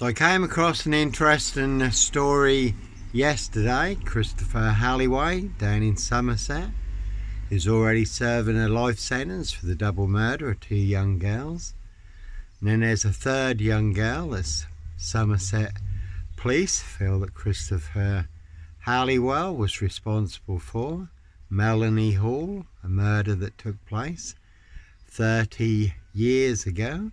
So I came across an interesting story yesterday. Christopher Halliway down in Somerset is already serving a life sentence for the double murder of 2 young girls. And then there's a third young girl that Somerset police feel that Christopher Halliwell was responsible for. Melanie Hall, a murder that took place 30 years ago.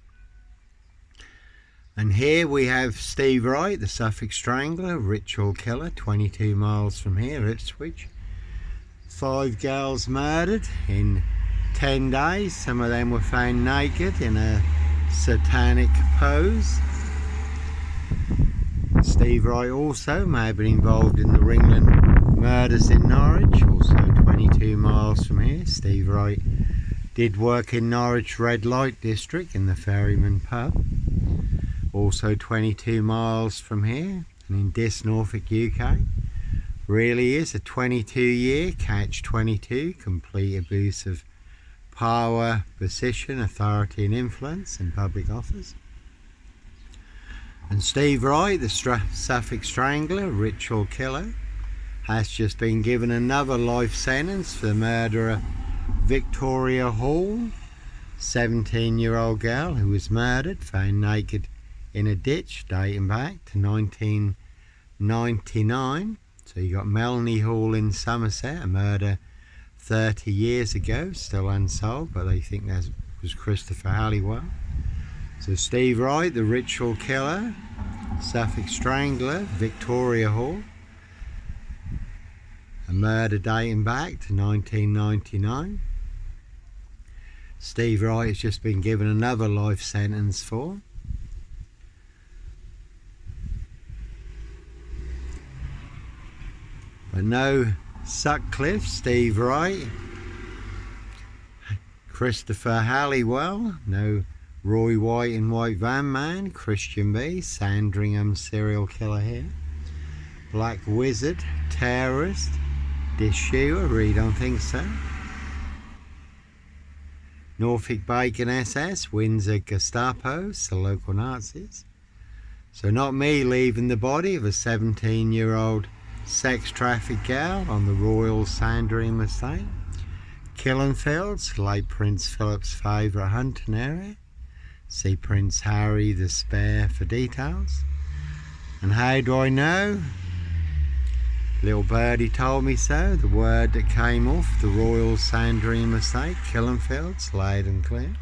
And here we have Steve Wright, the Suffolk Strangler, ritual killer, 22 miles from here, Ipswich. 5 girls murdered in 10 days. Some of them were found naked in a satanic pose. Steve Wright also may have been involved in the Ringland murders in Norwich, also 22 miles from here. Steve Wright did work in Norwich Red Light District in the Ferryman pub, also 22 miles from here. And in Dis, Norfolk, UK, really is a 22-year catch-22, complete abuse of power, position, authority and influence in public office. And Steve Wright, the Suffolk Strangler, ritual killer, has just been given another life sentence for the murder of Victoria Hall, 17-year-old girl who was murdered, found naked in a ditch dating back to 1999. So you got Melanie Hall in Somerset, a murder 30 years ago, still unsolved, but they think that was Christopher Halliwell. So Steve Wright, the ritual killer, Suffolk Strangler, Victoria Hall, a murder dating back to 1999. Steve Wright has just been given another life sentence for. But no Sutcliffe, Steve Wright, Christopher Halliwell, no Roy White and White Van Man, Christian B, Sandringham serial killer here, Black Wizard, terrorist, Dishewer, really don't think so. Norfolk Bacon SS, Windsor Gestapo, the local Nazis. So not me leaving the body of a 17-year-old sex trafficked girl on the Royal Sandringham estate. Killenfields, late Prince Philip's favourite hunting area. See Prince Harry the Spare for details. And how do I know? Little birdie told me so. The word that came off the Royal Sandringham estate, Killenfields, loud and clear.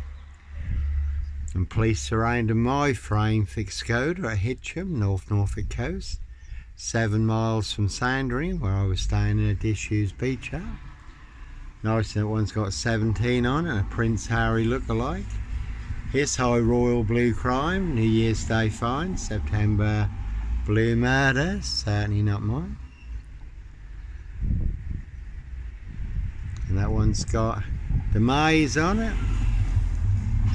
And police surrounded my frame fixed Skoda at Hitcham, North Norfolk coast, 7 miles from Sandringham, where I was staying in a disused beach hut. Noticing that one's got 17 on and a Prince Harry look-alike. Here's High Royal Blue Crime, New Year's Day fine, September Blue Murder, certainly not mine. And that one's got the maze on it.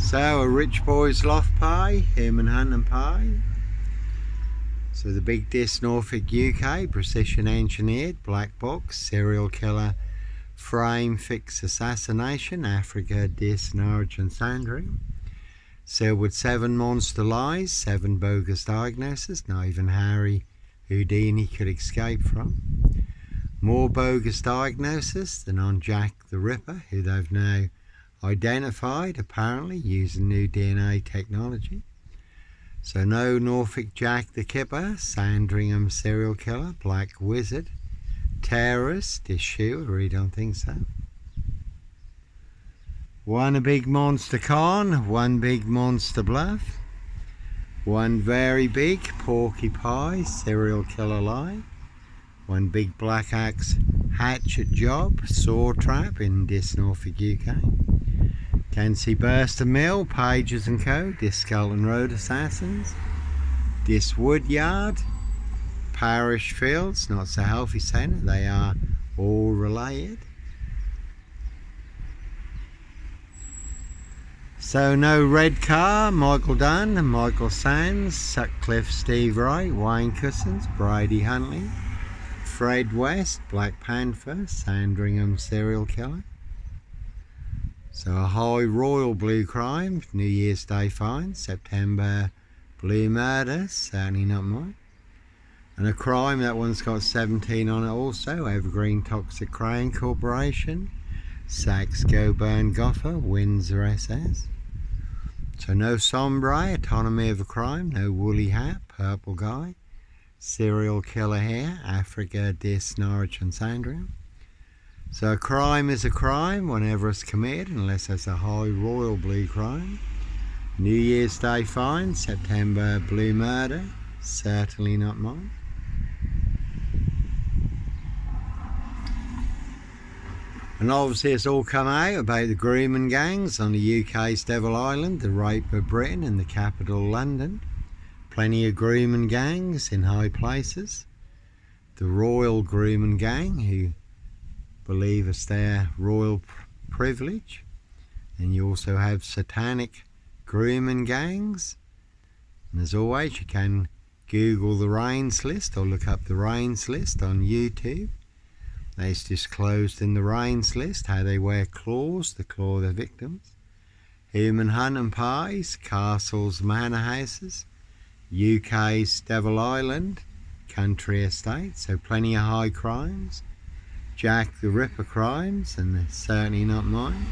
So a rich boy's loft pie, human hunting pie. So the Big Dis, Norfolk, UK, precision engineered, black box, serial killer, frame fix assassination, Africa, Dis, Norwich and Sandringham. Sealed with 7 monster lies, 7 bogus diagnoses, not even Harry Houdini could escape from. More bogus diagnoses than on Jack the Ripper, who they've now identified, apparently, using new DNA technology. So no Norfolk Jack the Kipper, Sandringham serial killer, Black Wizard, terrorist, issue, I really don't think so. One a big monster con, 1 big monster bluff, 1 very big porky pie, serial killer lie, 1 big black axe hatchet job, saw trap in Dis, Norfolk, UK. Kensey Burster Mill, Pages and Co, Dis Skelton Road Assassins, Dis Woodyard, Parish Fields, not so healthy centre, they are all related. So no Red Car, Michael Dunn and Michael Sands, Sutcliffe Steve Wright, Wayne Cousins, Brady Huntley, Fred West, Black Panther, Sandringham serial killer. So a High Royal Blue Crime, New Year's Day fine, September Blue murder, certainly not mine. And a crime, that one's got 17 on it also. Evergreen Toxic Crane Corporation, Saxe Goburn Goffer, Windsor SS. So no Sombre, Autonomy of a Crime, no Woolly Hat, Purple Guy, Serial Killer here, Africa, Dis, Norwich and Sandringham. So a crime is a crime whenever it's committed, unless it's a high royal blue crime. New Year's Day fine, September blue murder, certainly not mine. And obviously it's all come out about the grooming gangs on the UK's Devil Island, the rape of Britain and the capital London. Plenty of grooming gangs in high places. The royal grooming gang, who believe it's their royal privilege. And you also have satanic grooming gangs. And as always, you can Google the Reigns list or look up the Reigns list on YouTube. It's disclosed in the Reigns list how they wear claws to claw their victims. Human hunting parties, castles, manor houses, UK's Devil Island, country estate, so plenty of high crimes. Jack the Ripper crimes, and certainly not mine.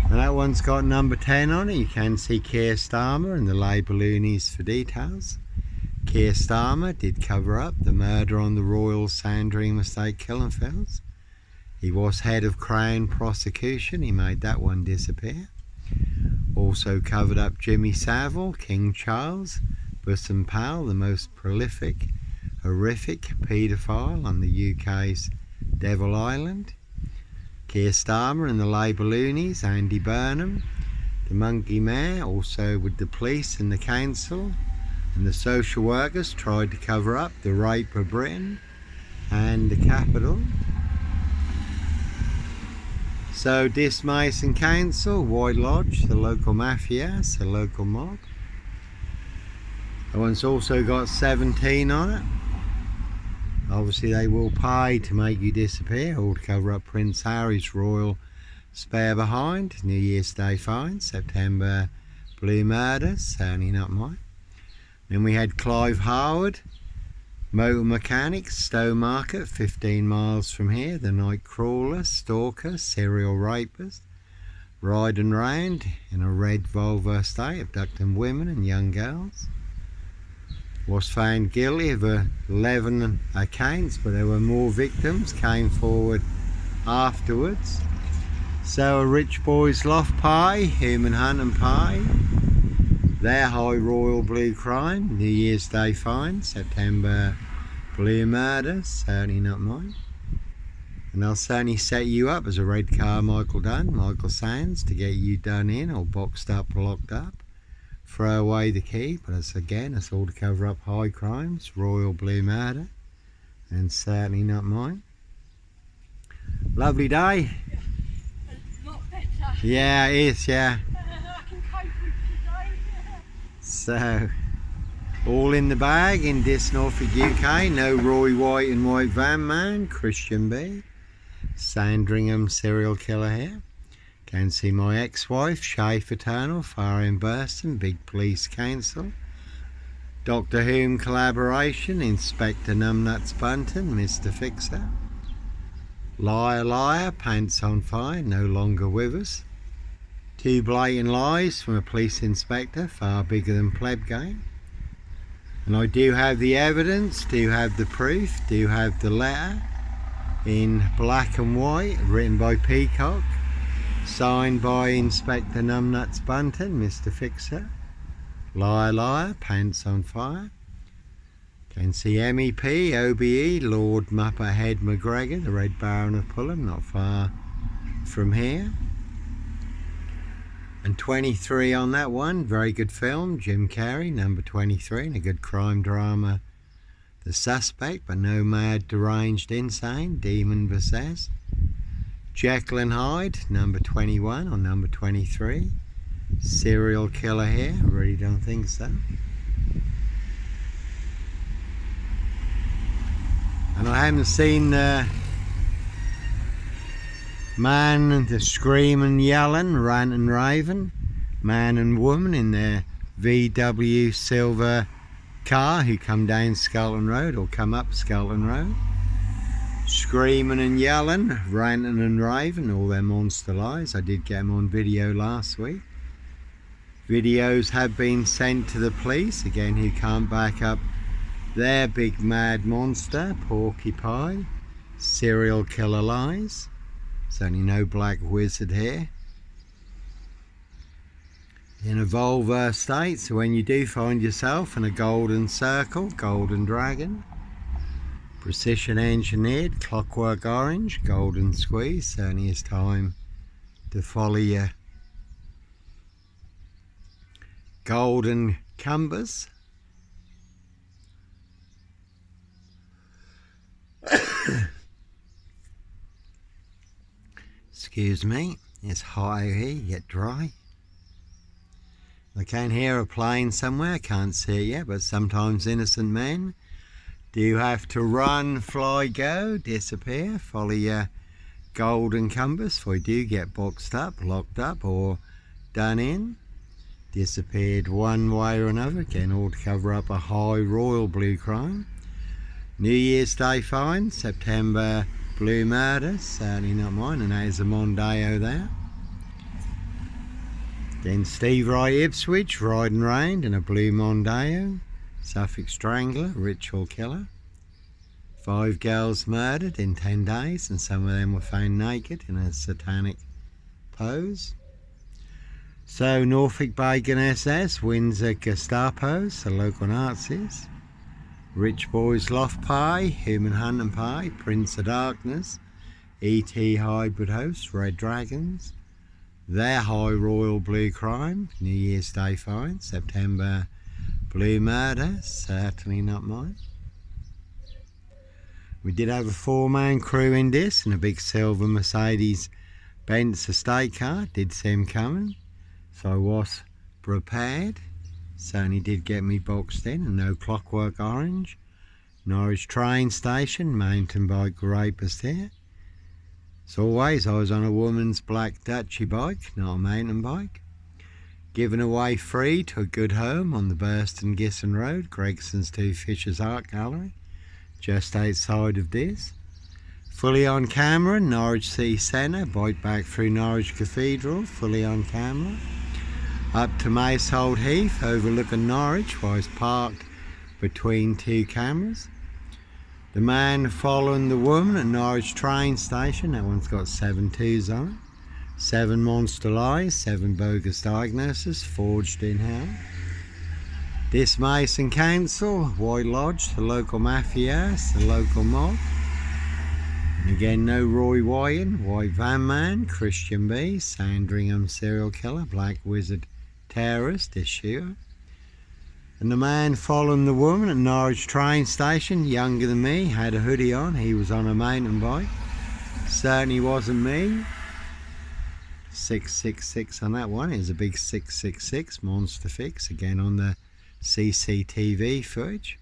And that one's got number 10 on it. You can see Keir Starmer and the Labour loonies for details. Keir Starmer did cover up the murder on the Royal Sandringham estate killing fields. He was head of Crown prosecution. He made that one disappear. Also covered up Jimmy Savile, King Charles, Bussam Powell, the most prolific, horrific paedophile on the UK's Devil Island. Keir Starmer and the Labour loonies, Andy Burnham, the Monkey Mayor, also with the police and the council. And the social workers tried to cover up the rape of Britain and the capital. So Dis Mason Council, White Lodge, the local mafia, the local mob. That one's also got 17 on it. Obviously they will pay to make you disappear or to cover up Prince Harry's royal spare behind. New Year's Day fine, September blue murder, certainly not mine. Then we had Clive Harwood, motor mechanic, Stowe Market, 15 miles from here. The night crawler, stalker, serial rapist, riding round in a red Volvo estate, abducting women and young girls. Was found guilty of 11 accounts, but there were more victims, came forward afterwards. So a rich boys loft pie, human hunting pie. Their high royal blue crime, New Year's Day fine, September blue murder, certainly not mine. And I'll certainly set you up as a red Carmichael done, Michael Sands, to get you done in or boxed up, locked up. Throw away the key, but it's all to cover up high crimes, royal blue murder, and certainly not mine. Lovely day. A lot better. Yeah, it is, yeah. I can cope with today. So, all in the bag in Dis, Norfolk, UK. No Roy White and White Van Man, Christian B. Sandringham serial killer here. Can see my ex-wife, Shay Fraternal, Fire in Burston, Big Police Council. Doctor Whom collaboration, Inspector Numbnuts Bunton, Mr. Fixer. Liar Liar, Pants on Fire, no longer with us. 2 blatant lies from a police inspector, far bigger than pleb game. And I do have the evidence, do have the proof, do have the letter in black and white, written by Peacock, signed by Inspector Numbnuts Bunton, Mr. Fixer. Liar Liar, Pants on Fire. Can see MEP, OBE, Lord Muppet McGregor, the Red Baron of Pullham, not far from here. And 23 on that one, very good film, Jim Carrey, number 23, and a good crime drama. The Suspect, but no mad, deranged, insane, demon possessed. Jekyll and Hyde, number 21 or number 23. Serial killer here, I really don't think so. And I haven't seen the man, the screaming, yelling, ranting, raving, man and woman in their VW silver car who come down Skelton Road or come up Skelton Road. Screaming and yelling, ranting and raving, all their monster lies. I did get them on video last week. Videos have been sent to the police, again, who can't back up their big mad monster, porcupine, serial killer lies. There's only no black wizard here. In a vulva state, so when you do find yourself in a golden circle, golden dragon, precision engineered, clockwork orange, golden squeeze, certainly it's time to follow your golden cumbers. Excuse me, it's hot out here, you get dry. I can hear a plane somewhere, can't see it yet, but sometimes innocent men do have to run, fly, go, disappear, follow your golden compass, for you do get boxed up, locked up, or done in. Disappeared one way or another, again, all to cover up a high royal blue crime. New Year's Day fine, September blue murder, certainly not mine, and that is a Mondeo there. Then Steve Wright Ipswich, riding round in a blue Mondeo. Suffolk strangler, ritual killer. 5 girls murdered in 10 days, and some of them were found naked in a satanic pose. So Norfolk Bacon SS, Windsor Gestapos, the local Nazis. Rich Boys Loft Pie, Human Hunting Pie, Prince of Darkness, E.T. Hybrid Host, Red Dragons. Their high royal blue crime, New Year's Day fine, September blue murder, certainly not mine. We did have a 4-man crew in this, and a big silver Mercedes Benz estate car, did see him coming, so I was prepared. Certainly did get me boxed in, and no clockwork orange. Norwich train station, mountain bike rapist here. As always, I was on a woman's black Dutchy bike, not a mountain bike. Given away free to a good home on the Burston Gisson Road, Gregson's 2 Fishers Art Gallery, just outside of this. Fully on camera, Norwich City Centre, bike back through Norwich Cathedral, fully on camera. Up to Macehold Heath, overlooking Norwich, where I was parked between 2 cameras. The man following the woman at Norwich train station, that one's got 7 2s on it. 7 monster lies, 7 bogus diagnoses, forged in hell. This Mason Council, White Lodge, the local mafias, the local mob. And again, no Roy Wyan, White Van Man, Christian B, Sandringham serial killer, Black Wizard terrorist, issue. And the man following the woman at Norwich train station, younger than me, had a hoodie on, he was on a mountain bike. Certainly wasn't me. 666 on that one, it was a big 666 monster fix, again on the CCTV footage.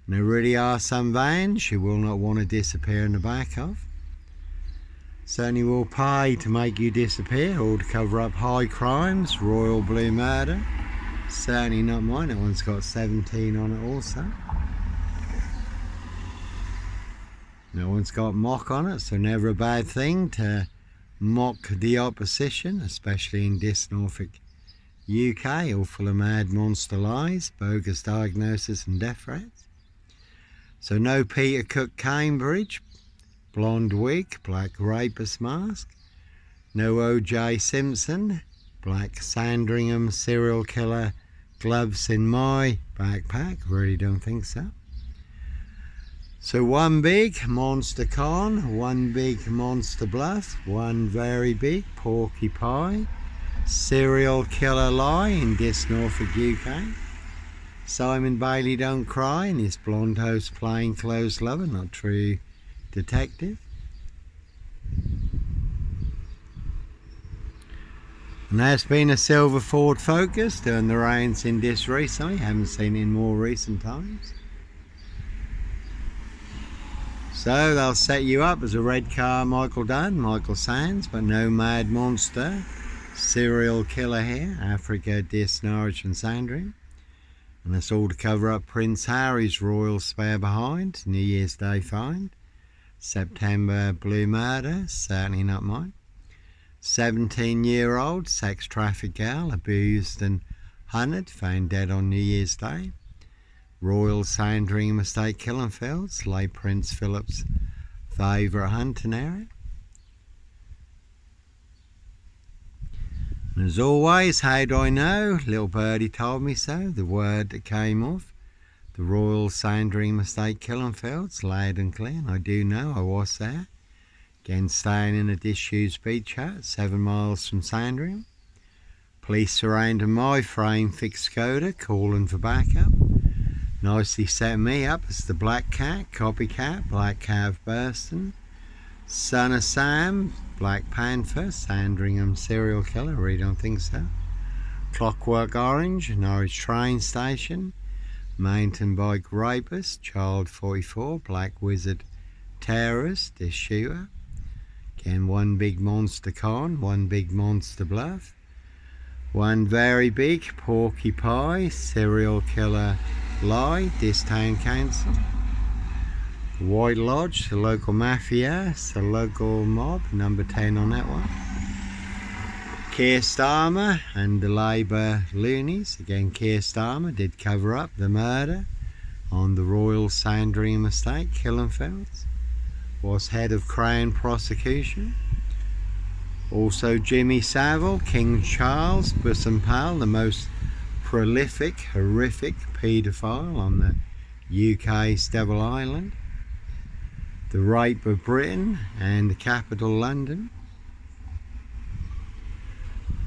And there really are some vans you will not want to disappear in the back of. Certainly will pay to make you disappear or to cover up high crimes, royal blue murder. Certainly not mine, that one's got 17 on it also. That one's got mock on it, so never a bad thing to mock the opposition, especially in this Norfolk, UK, all full of mad monster lies, bogus diagnoses and death threats. So no Peter Cook Cambridge, blonde wig, black rapist mask. No OJ Simpson, black Sandringham serial killer gloves in my backpack, really don't think so. So one big monster con, one big monster bluff, one very big porcupine serial killer lie in this Norfolk, UK. Simon Bailey don't cry, and his blonde host plainclothes lover, not true detective. And there's been a silver Ford Focus doing the rounds in this recently, haven't seen it in more recent times. So they'll set you up as a red car Michael Dunn, Michael Sands, but no mad monster Serial killer here, Africa, Dis, Norwich and Sandringham. And that's all to cover up Prince Harry's royal spare behind, New Year's Day find. September blue murder, certainly not mine. 17-year-old sex trafficked girl, abused and hunted, found dead on New Year's Day. Royal Sandringham Estate killing fields, late Prince Philip's favourite hunting area. And as always, how do I know? Little birdie told me so. The word that came off the Royal Sandringham Estate killing fields, loud and clear. And I do know I was there. Again, staying in a disused beach hut 7 miles from Sandringham. Police surrounding my frame fixed Skoda, calling for backup. Nicely set me up as the Black Cat, copycat, Black Cav Burston. Son of Sam, Black Panther, Sandringham serial killer, really don't think so. Clockwork Orange, Norwich train station. Mountain bike rapist, Child 44, Black Wizard terrorist, this shooter. Again, one big monster con, one big monster bluff. One very big porky pie, serial killer lie, this town council. White Lodge, the local mafia, the local mob, number 10 on that one. Keir Starmer and the Labour loonies. Again, Keir Starmer did cover up the murder on the Royal Sandringham Estate, Killenfields. Was head of Crown prosecution. Also Jimmy Savile, King Charles, bosom pal, the most prolific, horrific paedophile on the UK's Devil Island. The rape of Britain and the capital London.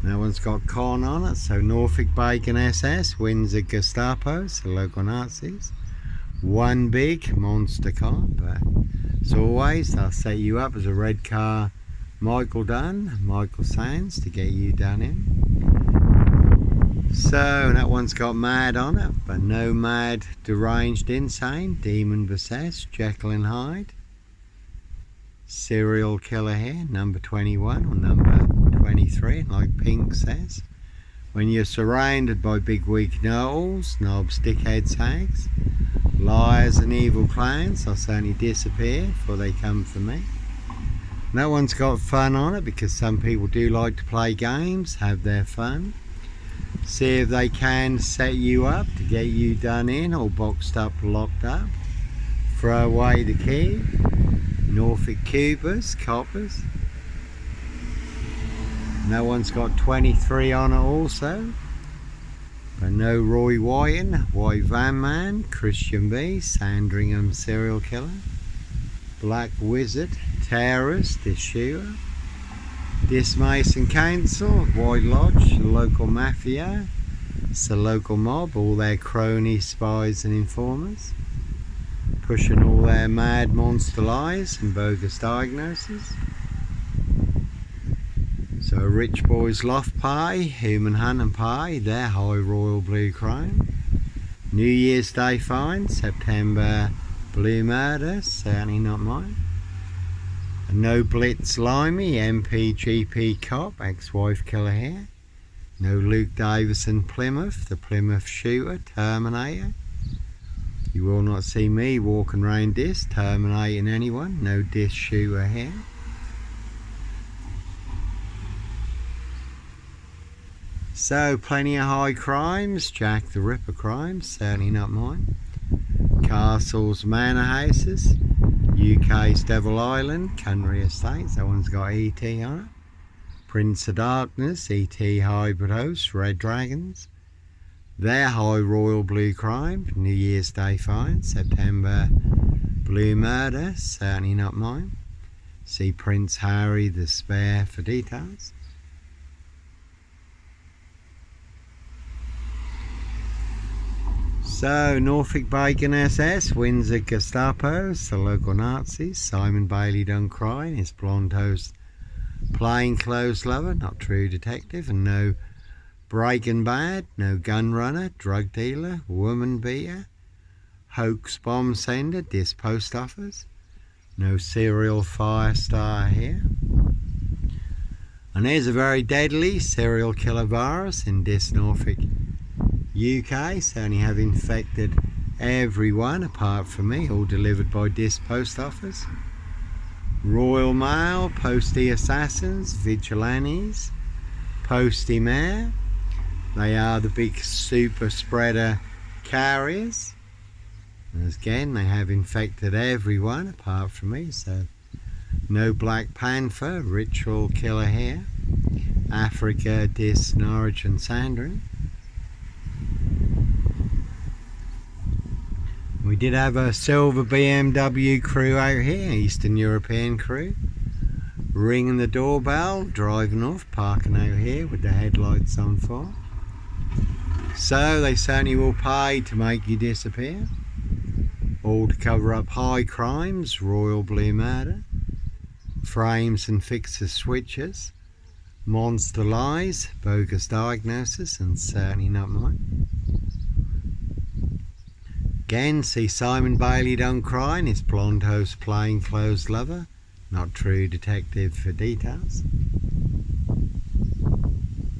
That one's got con on it, so Norfolk Bacon SS, Windsor Gestapos, the local Nazis. One big monster con, but as always, they'll set you up as a red car Michael Dunn, Michael Sands, to get you done in. So that one's got mad on it, but no mad, deranged, insane, demon possessed, Jekyll and Hyde. Serial killer here, number 21 or number 23, like Pink says. When you're surrounded by big weak gnolls, knobs, dickheads, hags, liars and evil clowns, they'll certainly disappear before they come for me. And that one's got fun on it because some people do like to play games, have their fun. See if they can set you up to get you done in or boxed up, locked up. Throw away the key. Norfolk Cubers, coppers. No one's got 23 on it also. But no Roy Wyton, White Van Man, Christian B, Sandringham serial killer. Black Wizard, terrorist, this shooter. This Mason Council, White Lodge, the local mafia. It's the local mob, all their cronies, spies and informers. Pushing all their mad monster lies and bogus diagnoses. So Rich Boys Loft Pie, Human Hunting Pie, their high royal blue crime. New Year's Day find, September blue murder, certainly not mine. A no blitz limey, MPGP cop, ex-wife killer here. No Luke Davison Plymouth, the Plymouth shooter, Terminator. You will not see me walking around this, terminating anyone. No disc shooter here. So, plenty of high crimes. Jack the Ripper crimes, certainly not mine. Castles, manor houses. UK's Devil Island, country estates. That one's got ET on it. Prince of Darkness, ET hybrid hosts, Red Dragons. Their high royal blue crime, New Year's Day find, September blue murder, certainly not mine. See Prince Harry the Spare for details. So Norfolk Bacon SS, Windsor Gestapos, the local Nazis. Simon Bailey done crying, his blonde host plainclothes lover, not true detective, and no Breaking Bad, no gun runner, drug dealer, woman beater, hoax bomb sender, disc post office, no serial fire star here. And here's a very deadly serial killer virus in this Norfolk, UK. Certainly have infected everyone apart from me, all delivered by this post office. Royal Mail, postie assassins, vigilantes, postie mayor. They are the big super spreader carriers. And again, they have infected everyone apart from me, so no Black Panther, ritual killer here. Africa, Dis, Norwich and Sandringham. We did have a silver BMW crew out here, Eastern European crew, ringing the doorbell, driving off, parking out here with the headlights on for. So they certainly will pay to make you disappear, all to cover up high crimes, royal blue murder, frames and fixer switches, monster lies, bogus diagnoses, and certainly not mine. Again, see Simon Bailey don't cry and his blonde host plain clothes lover, not true detective for details.